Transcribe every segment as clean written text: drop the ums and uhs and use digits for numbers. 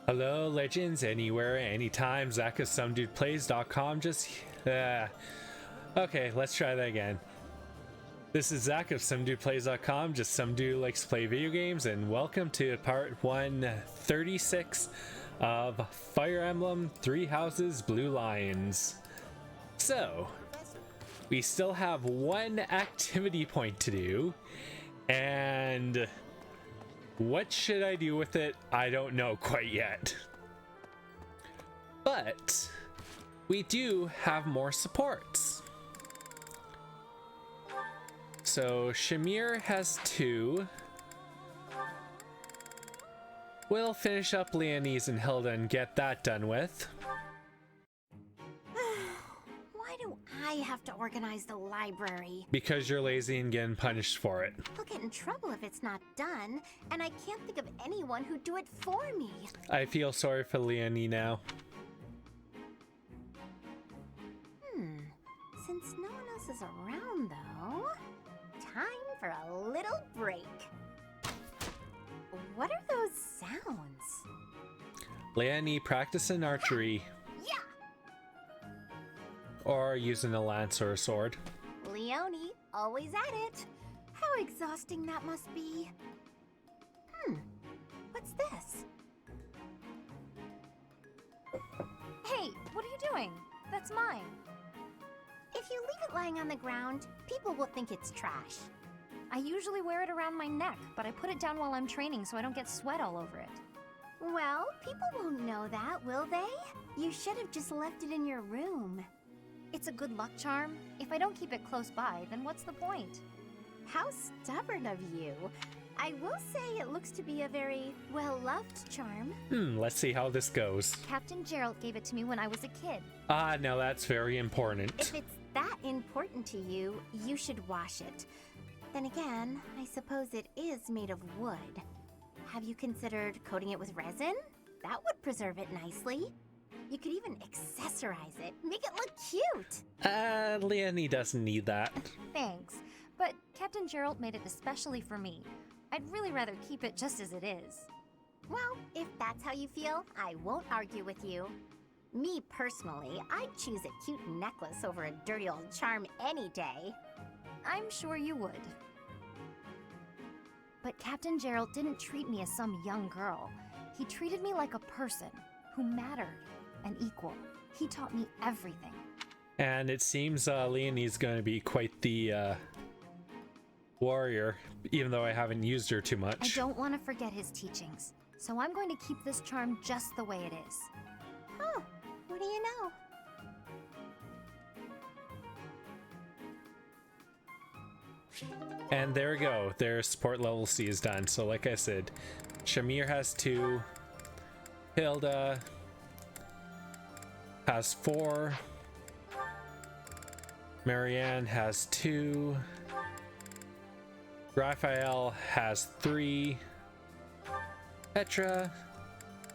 Hello, legends, anywhere, anytime. Zach of SomeDudePlays.com. Okay, let's try that again. This is Zach of SomeDudePlays.com. Just some dude likes to play video games, and welcome to part 136 of Fire Emblem 3 Houses Blue Lions. So, we still have one activity point to do, and what should I do with it? I don't know quite yet. But we do have more supports. So Shamir has 2. We'll finish up Leonie's and Hilda and get that done with. Why do I have to organize the library? Because you're lazy and getting punished for it. I'll get in trouble if it's not done, and I can't think of anyone who'd do it for me. I feel sorry for Leonie now. Since no one else is around, though, time for a little break. What are those sounds? Leonie practicing archery. Yeah! Or using a lance or a sword. Leonie, always at it. How exhausting that must be. What's this? Hey, what are you doing? That's mine. If you leave it lying on the ground, people will think it's trash. I usually wear it around my neck, but I put it down while I'm training so I don't get sweat all over it. Well, people won't know that, will they? You should have just left it in your room. It's a good luck charm. If I don't keep it close by, then what's the point? How stubborn of you. I will say it looks to be a very well-loved charm. Let's see how this goes. Captain Gerald gave it to me when I was a kid. Ah, now that's very important. If it's that important to you, you should wash it. Then again, I suppose it is made of wood. Have you considered coating it with resin? That would preserve it nicely. You could even accessorize it, make it look cute. Leonie doesn't need that. Thanks, but Captain Gerald made it especially for me. I'd really rather keep it just as it is. Well, if that's how you feel, I won't argue with you. Me personally, I'd choose a cute necklace over a dirty old charm any day. I'm sure you would. But Captain Gerald didn't treat me as some young girl. He treated me like a person who mattered, an equal. He taught me everything. And it seems Leonie's going to be quite the warrior, even though I haven't used her too much. I don't want to forget his teachings, so I'm going to keep this charm just the way it is. Oh, what do you know? And there we go. Their support level C is done. So like I said, Shamir has 2. Hilda has 4. Marianne has 2. Raphael has 3. Petra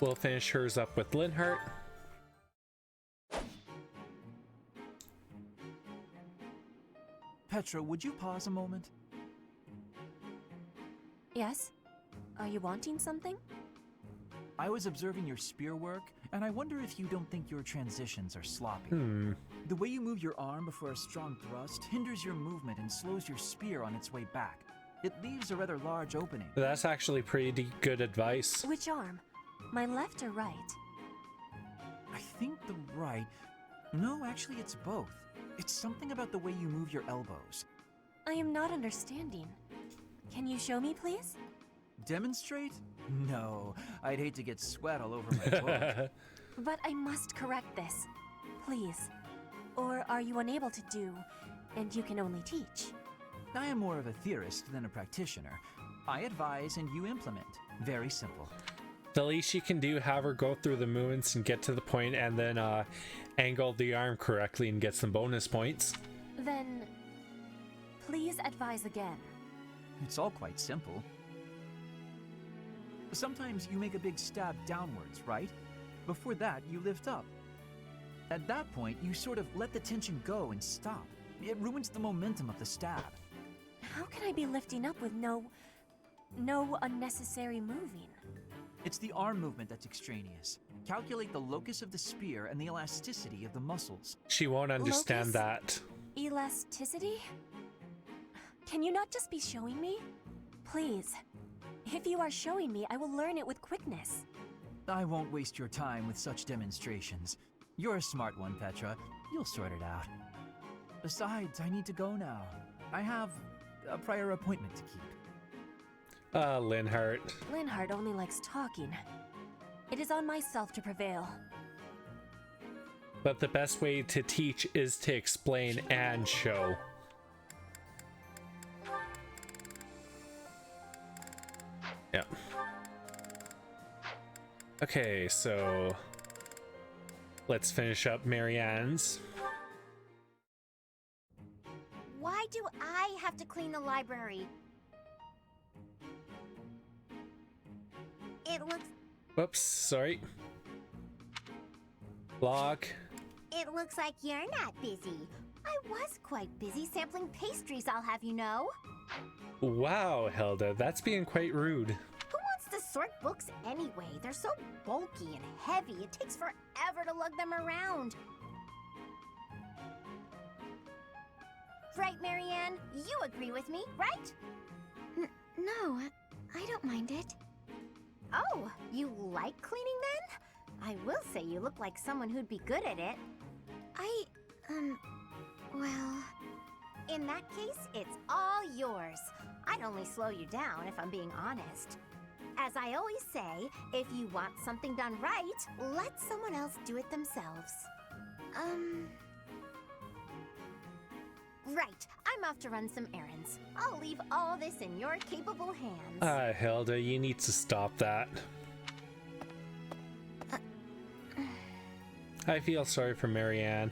will finish hers up with Linhart. Petra, would you pause a moment? Yes? Are you wanting something? I was observing your spear work, and I wonder if you don't think your transitions are sloppy. The way you move your arm before a strong thrust hinders your movement and slows your spear on its way back. It leaves a rather large opening. That's actually pretty good advice. Which arm? My left or right? I think the right... No, actually it's both. It's something about the way you move your elbows. I am not understanding. Can you show me, please? Demonstrate? No, I'd hate to get sweat all over my book. But I must correct this. Please. Or are you unable to do, and you can only teach? I am more of a theorist than a practitioner. I advise and you implement. Very simple. The least you can do, have her go through the movements and get to the point, and then angle the arm correctly and get some bonus points. Then, please advise again. It's all quite simple. Sometimes you make a big stab downwards, right? Before that, you lift up. At that point, you sort of let the tension go and stop. It ruins the momentum of the stab. How can I be lifting up with no unnecessary moving? It's the arm movement that's extraneous. Calculate the locus of the spear and the elasticity of the muscles. She won't understand Locus? that. Elasticity? Can you not just be showing me? Please. If you are showing me, I will learn it with quickness. I won't waste your time with such demonstrations. You're a smart one, Petra. You'll sort it out. Besides, I need to go now. I have a prior appointment to keep. Linhart. Linhart only likes talking. It is on myself to prevail. But the best way to teach is to explain and show. Yeah. Okay, so let's finish up Marianne's. Why do I have to clean the library? It looks Whoops, sorry. Block. It looks like you're not busy. I was quite busy sampling pastries, I'll have you know. Wow, Hilda, that's being quite rude. Who wants to sort books anyway? They're so bulky and heavy, it takes forever to lug them around. Right, Marianne? You agree with me, right? No, I don't mind it. Oh, you like cleaning then? I will say you look like someone who'd be good at it. Well... In that case, it's all yours. I'd only slow you down if I'm being honest. As I always say, if you want something done right, let someone else do it themselves. Right, I'm off to run some errands. I'll leave all this in your capable hands. Hilda, you need to stop that. I feel sorry for Marianne.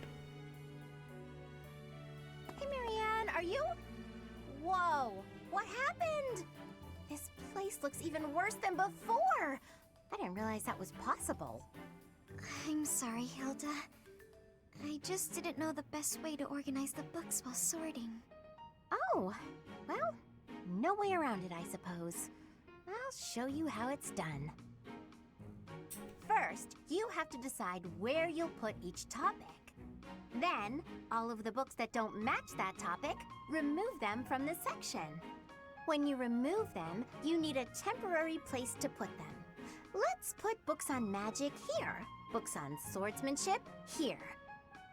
Hey, Marianne, are you? Whoa, what happened? This place looks even worse than before. I didn't realize that was possible. I'm sorry, Hilda. I just didn't know the best way to organize the books while sorting. Oh, well, no way around it, I suppose. I'll show you how it's done. First, you have to decide where you'll put each topic. Then, all of the books that don't match that topic, remove them from the section. When you remove them, you need a temporary place to put them. Let's put books on magic here, books on swordsmanship here.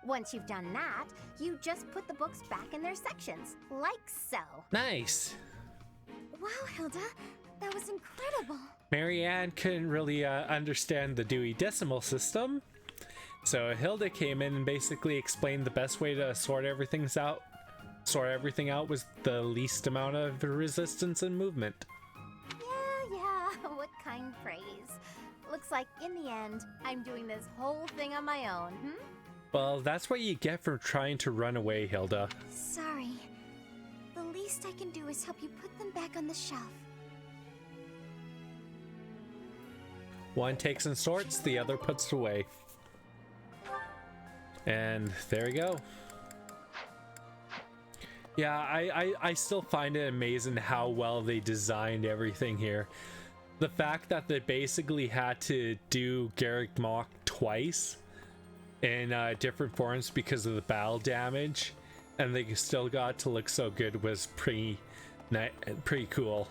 Once you've done that, you just put the books back in their sections, like so. Nice. Wow, Hilda, that was incredible. Marianne couldn't really understand the Dewey Decimal System, so Hilda came in and basically explained the best way to sort everything out was the least amount of resistance and movement. Yeah, what kind praise. Looks like in the end, I'm doing this whole thing on my own, Well, that's what you get for trying to run away, Hilda. Sorry. The least I can do is help you put them back on the shelf. One takes and sorts, the other puts it away. And there we go. Yeah, I still find it amazing how well they designed everything here. The fact that they basically had to do Garrick Mock twice in different forms because of the battle damage, and they still got to look so good was pretty cool.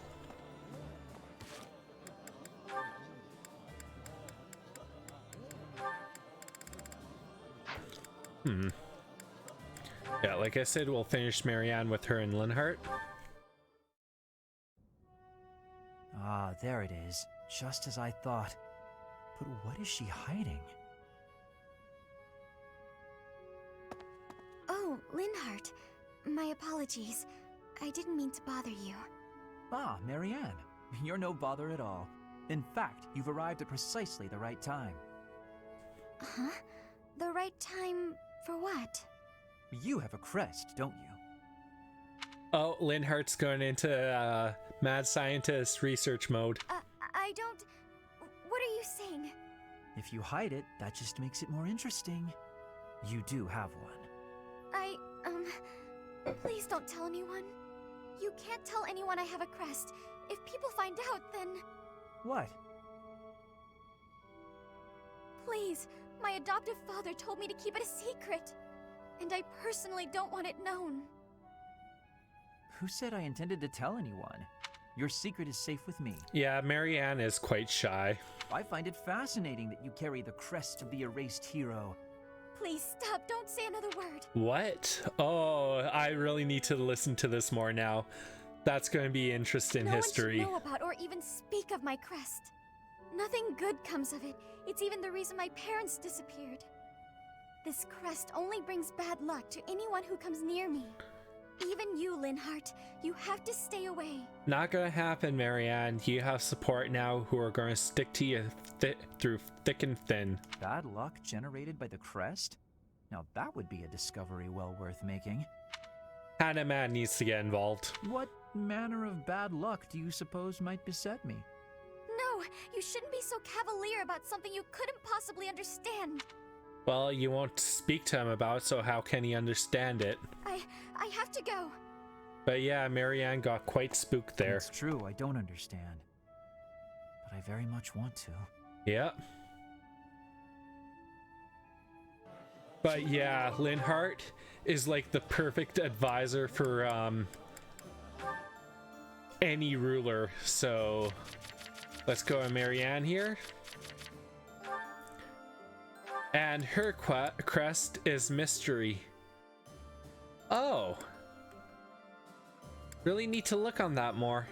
Yeah, like I said, we'll finish Marianne with her and Linhart. Ah, there it is. Just as I thought. But what is she hiding? Oh, Linhart. My apologies. I didn't mean to bother you. Ah, Marianne. You're no bother at all. In fact, you've arrived at precisely the right time. Huh? The right time for what? You have a crest, don't you? Oh, Linhart's going into mad scientist research mode. I don't... What are you saying? If you hide it, that just makes it more interesting. You do have one. Please don't tell anyone. You can't tell anyone I have a crest. If people find out, then... What? Please, my adoptive father told me to keep it a secret. And I personally don't want it known. Who said I intended to tell anyone? Your secret is safe with me. Yeah, Marianne is quite shy. I find it fascinating that you carry the crest of the erased hero. Please stop, don't say another word. What? Oh, I really need to listen to this more now. That's going to be interesting history. No one should know about or even speak of my crest. Nothing good comes of it. It's even the reason my parents disappeared. This crest only brings bad luck to anyone who comes near me. Even you, Linhart, you have to stay away. Not gonna happen, Marianne. You have support now who are gonna stick to you through thick and thin. Bad luck generated by the crest? Now that would be a discovery well worth making. Hannah Man needs to get involved. What manner of bad luck do you suppose might beset me? No, you shouldn't be so cavalier about something you couldn't possibly understand. Well, you won't speak to him about it, so how can he understand it? I have to go. But yeah, Marianne got quite spooked there. It's true, I don't understand. But I very much want to. Yeah. But yeah, Linhart is like the perfect advisor for any ruler. So let's go to Marianne here. And her crest is mystery. Oh. Really need to look on that more.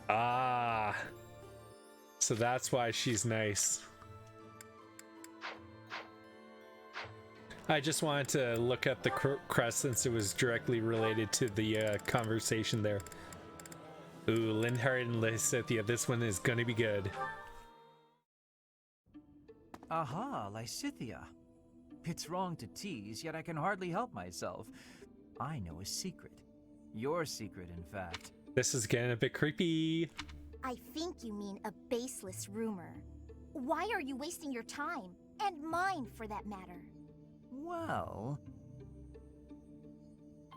Ah. So that's why she's nice. I just wanted to look up the crest since it was directly related to the conversation there. Ooh, Linhart and Lysithea, this one is gonna be good. Aha, Lysithea. It's wrong to tease, yet I can hardly help myself. I know a secret. Your secret, in fact. This is getting a bit creepy. I think you mean a baseless rumor. Why are you wasting your time? And mine, for that matter. Well,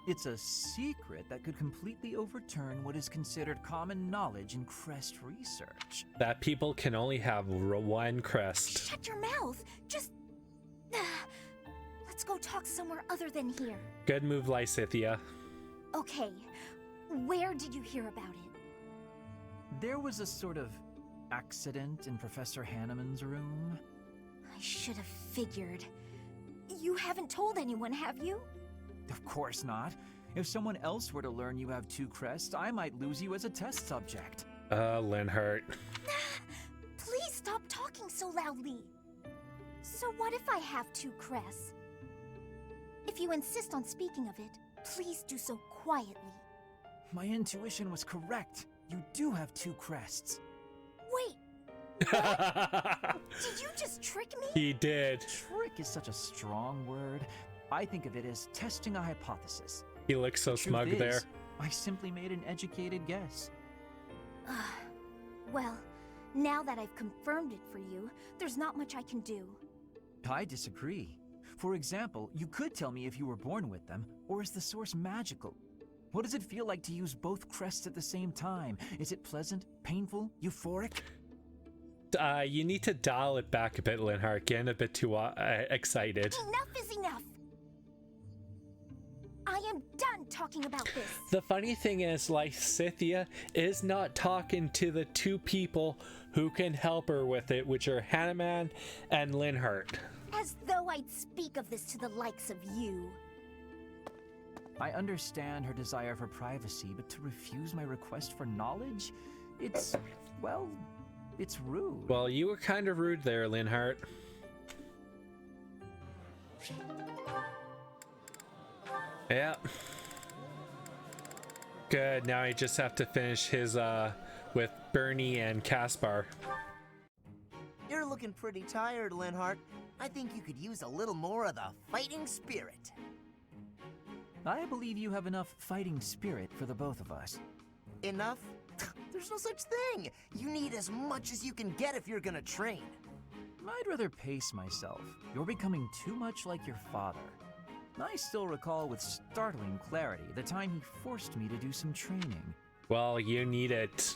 it's a secret that could completely overturn what is considered common knowledge in crest research. That people can only have one crest. Shut your mouth! Just... Let's go talk somewhere other than here. Good move, Lysithea. Okay, where did you hear about it? There was a sort of accident in Professor Hanneman's room. I should have figured. You haven't told anyone, have you? Of course not. If someone else were to learn you have two crests, I might lose you as a test subject. Linhart. Please stop talking so loudly. So what if I have two crests? If you insist on speaking of it, please do so quietly. My intuition was correct. You do have two crests. Wait. What? Did you just trick me? He did. Trick is such a strong word. I think of it as testing a hypothesis. He looks so smug there. I simply made an educated guess. Well, now that I've confirmed it for you, there's not much I can do. I disagree. For example, you could tell me if you were born with them, or is the source magical? What does it feel like to use both crests at the same time? Is it pleasant, painful, euphoric? You need to dial it back a bit, Linhart. Getting a bit too excited. Enough is enough! I am done talking about this. The funny thing is, Lysithea is not talking to the two people who can help her with it, which are Hanneman and Linhart. As though I'd speak of this to the likes of you. I understand her desire for privacy, but to refuse my request for knowledge? It's, well, it's rude. Well, you were kind of rude there, Linhart. Yeah. Good, now I just have to finish his, with Burnie and Caspar. You're looking pretty tired, Linhart. I think you could use a little more of the fighting spirit. I believe you have enough fighting spirit for the both of us. Enough? There's no such thing. You need as much as you can get if you're gonna train. I'd rather pace myself. You're becoming too much like your father. I still recall with startling clarity the time he forced me to do some training. Well, you need it.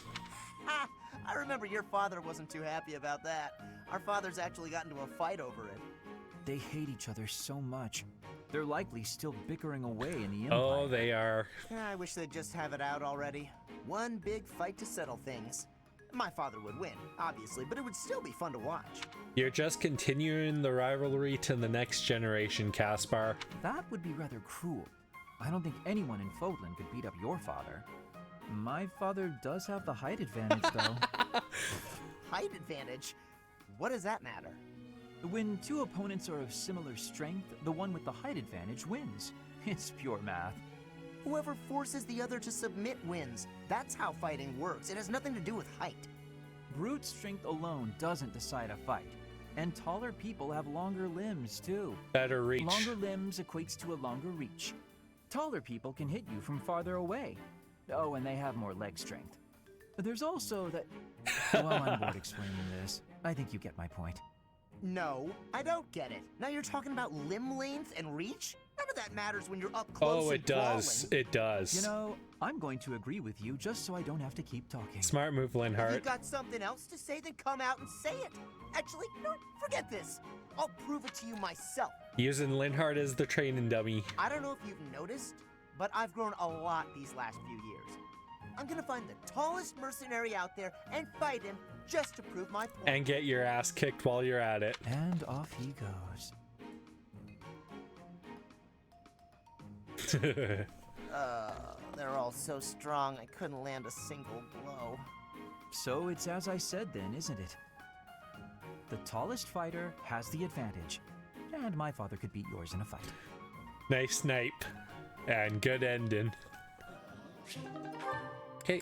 Ha! I remember your father wasn't too happy about that. Our fathers actually got into a fight over it. They hate each other so much. They're likely still bickering away in the Empire. Oh, they are. I wish they'd just have it out already. One big fight to settle things. My father would win, obviously, but it would still be fun to watch. You're just continuing the rivalry to the next generation, Caspar. That would be rather cruel. I don't think anyone in Fodlan could beat up your father. My father does have the height advantage, though. Height advantage? What does that matter? When two opponents are of similar strength, the one with the height advantage wins. It's pure math. Whoever forces the other to submit wins. That's how fighting works. It has nothing to do with height. Brute strength alone doesn't decide a fight. And taller people have longer limbs, too. Better reach. Longer limbs equates to a longer reach. Taller people can hit you from farther away. Oh, and they have more leg strength. There's also that... Well, I'm bored explaining this. I think you get my point. No, I don't get it. Now you're talking about limb length and reach? None of that matters when you're up close. Oh, it and does. brawling. It does. You know, I'm going to agree with you just so I don't have to keep talking. Smart move, If you Linhart. got something else to say, then come out and say it. Actually, you know what? Forget this. I'll prove it to you myself. Using Linhart as the training dummy. I don't know if you've noticed, but I've grown a lot these last few years. I'm gonna find the tallest mercenary out there and fight him just to prove my point. And get your ass kicked while you're at it. And off he goes. They're all so strong, I couldn't land a single blow. So it's as I said then, isn't it? The tallest fighter has the advantage. And my father could beat yours in a fight. Nice snipe. And good ending. Okay.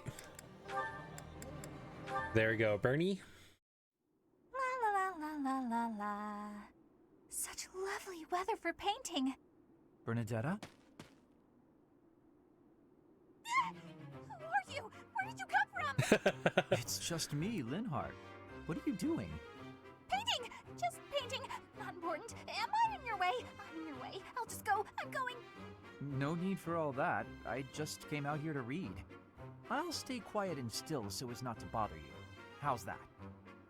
There we go, Burnie. La la la la la la la. Such lovely weather for painting. Bernadetta? Who are you? Where did you come from? It's just me, Linhart. What are you doing? Painting! Just painting. Not important. Am I in your way? I'm in your way. I'll just go. I'm going. No need for all that. I just came out here to read. I'll stay quiet and still so as not to bother you. How's that?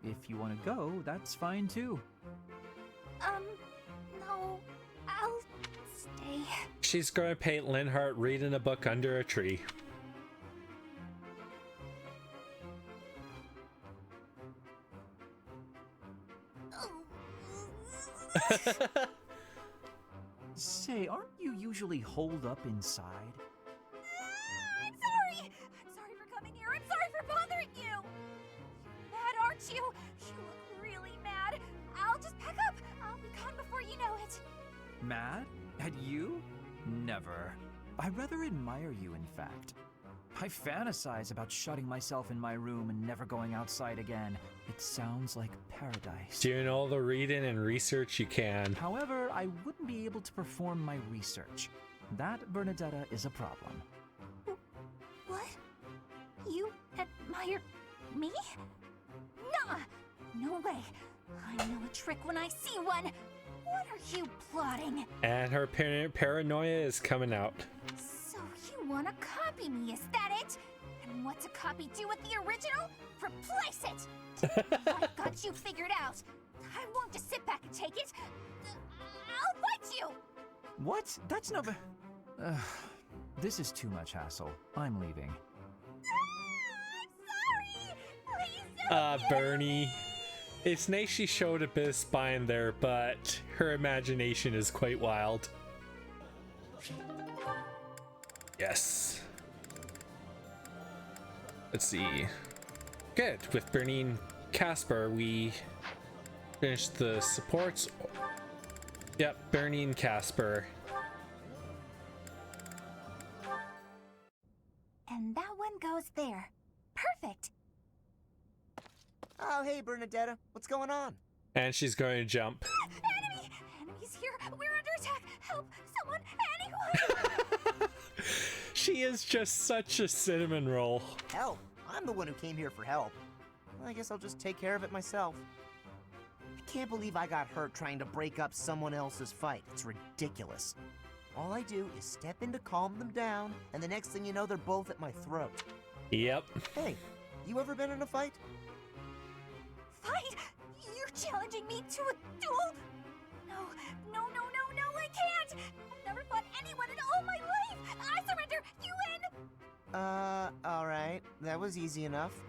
If you want to go, that's fine too. No. I'll stay. She's going to paint Linhart reading a book under a tree. Say, aren't you usually holed up inside? I'm sorry. I'm sorry for coming here. I'm sorry for bothering you. You're mad, aren't you? You look really mad. I'll just pack up. I'll be gone before you know it. Mad? At you? Never. I rather admire you, in fact. I fantasize about shutting myself in my room and never going outside again. It sounds like paradise. Doing all the reading and research you can. However, I wouldn't be able to perform my research. That, Bernadetta, is a problem. What? You admire me? Nuh-uh. No way. I know a trick when I see one. What are you plotting? And her paranoia is coming out. So you want to copy me, is that it? And what's a copy do with the original? Replace it! I've got you figured out. I won't just sit back and take it. I'll fight you! What? That's no... this is too much hassle. I'm leaving. I'm sorry! Please don't Burnie. It's nice she showed a bit of spine there, but her imagination is quite wild. Yes. Let's see. Good. With Burnie and Caspar, we finished the supports. Yep, Burnie and Caspar. And that one goes there. Perfect. Oh, hey, Bernadetta. What's going on? And she's going to jump. Enemy! Enemies here! We're under attack! Help! Someone! Anyone! She is just such a cinnamon roll. Help. I'm the one who came here for help. Well, I guess I'll just take care of it myself. I can't believe I got hurt trying to break up someone else's fight. It's ridiculous. All I do is step in to calm them down, and the next thing you know, they're both at my throat. Yep. Hey, You ever been in a fight? Fight? You're challenging me to a duel? No, no, no, no, no, I can't! I've never fought anyone in all my life! I surrender! You win! Alright. That was easy enough.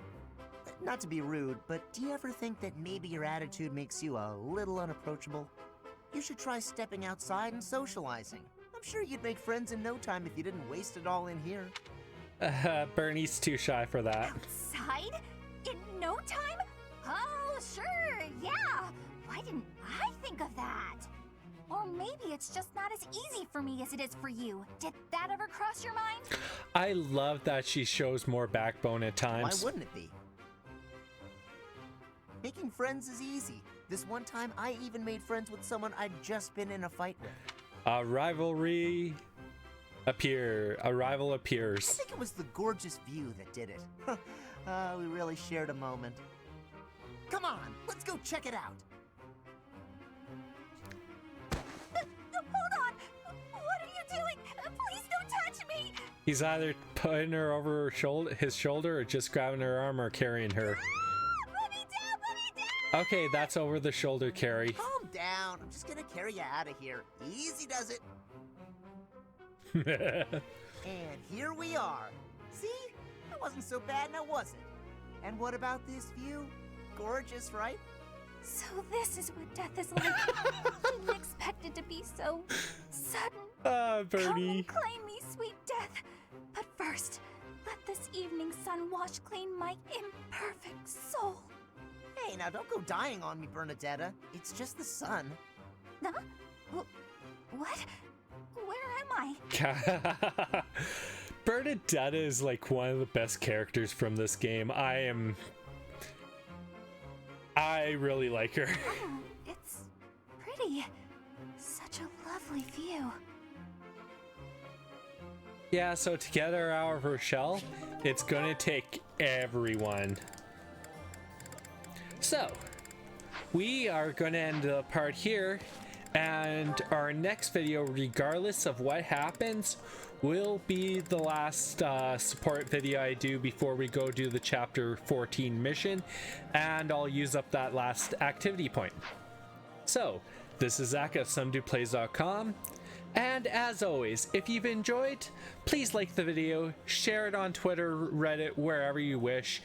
Not to be rude, but do you ever think that maybe your attitude makes you a little unapproachable? You should try stepping outside and socializing. I'm sure you'd make friends in no time if you didn't waste it all in here. Burnie's too shy for that. Outside? In no time? Oh, sure, yeah! Why didn't I think of that? Or maybe it's just not as easy for me as it is for you. Did that ever cross your mind? I love that she shows more backbone at times. Why wouldn't it be? Making friends is easy. This one time, I even made friends with someone I'd just been in a fight with. A rival appears. I think it was the gorgeous view that did it. We really shared a moment. Come on, let's go check it out. Hold on! What are you doing? Please don't touch me! He's either putting her over his shoulder or just grabbing her arm or carrying her. Let me down! Let me down! Okay, that's over the shoulder carry. Calm down. I'm just gonna carry you out of here. Easy does it. And here we are. See? That wasn't so bad now, was it? And what about this view? Gorgeous, right? So this is what death is like. I didn't expect it to be so sudden. Come Burnie. and claim me, sweet death. But first, let this evening sun wash clean my imperfect soul. Hey, now don't go dying on me, Bernadetta. It's just the sun. Huh? What? Where am I? Bernadetta is like one of the best characters from this game. I really like her. Oh, it's pretty. Such a lovely view. Yeah, so to get her out of her shell, it's gonna take everyone. So, we are gonna end the part here, and our next video, regardless of what happens, will be the last support video I do before we go do the chapter 14 mission, and I'll use up that last activity point. So, this is Zach of SomeDudePlays.com, and as always, if you've enjoyed, please like the video, share it on Twitter, Reddit, wherever you wish.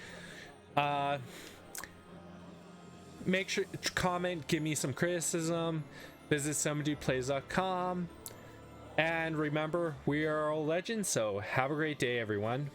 Make sure to comment, give me some criticism, visit SomeDudePlays.com. And remember, we are all legends, so have a great day, everyone.